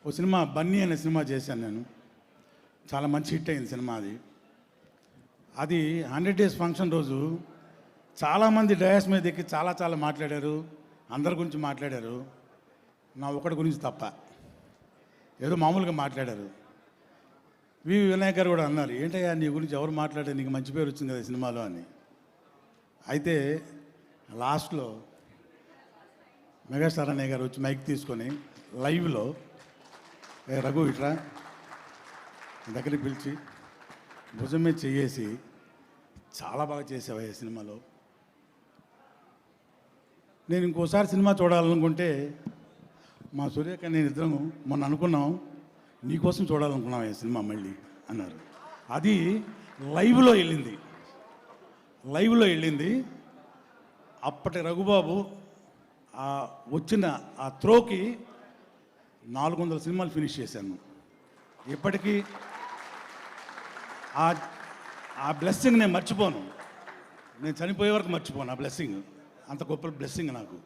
ఓ cinema Bunny అనే cinema చేశాను నేను. చాలా మంచి హిట్ అయింది సినిమా అది. అది 100 డేస్ ఫంక్షన్ రోజు చాలామంది డయాస్ మీద ఎక్కి చాలా చాలా మాట్లాడారు. అందరి గురించి మాట్లాడారు. నా ఒకటి గురించి తప్ప ఏదో మామూలుగా మాట్లాడారు. వినాయక్ గారు కూడా అన్నారు, ఏంటయ్యా నీ గురించి ఎవరు మాట్లాడారు, నీకు మంచి పేరు వచ్చింది కదా సినిమాలో అని. అయితే లాస్ట్లో మెగాస్టార్ అన్నయ్య గారు వచ్చి మైక్ తీసుకొని లైవ్లో రఘు ఇట్రా దగ్గరికి పిలిచి భుజం మీద చెయ్యేసి చాలా బాగా చేసావయ్యా సినిమాలో. నేను ఇంకోసారి సినిమా చూడాలనుకుంటే మా సూర్యక నేను ఇద్దరం మొన్న అనుకున్నాం, నీకోసం చూడాలనుకున్నాం ఈ సినిమా మళ్ళీ అన్నారు. అది లైవ్లో వెళ్ళింది. అప్పటి రఘుబాబు వచ్చిన ఆ త్రోకి 400 సినిమాలు ఫినిష్ చేశాను. ఇప్పటికీ ఆ బ్లెస్సింగ్ నేను మర్చిపోను. నేను చనిపోయే వరకు మర్చిపోను ఆ బ్లెస్సింగ్. అంత గొప్ప బ్లెస్సింగ్ నాకు.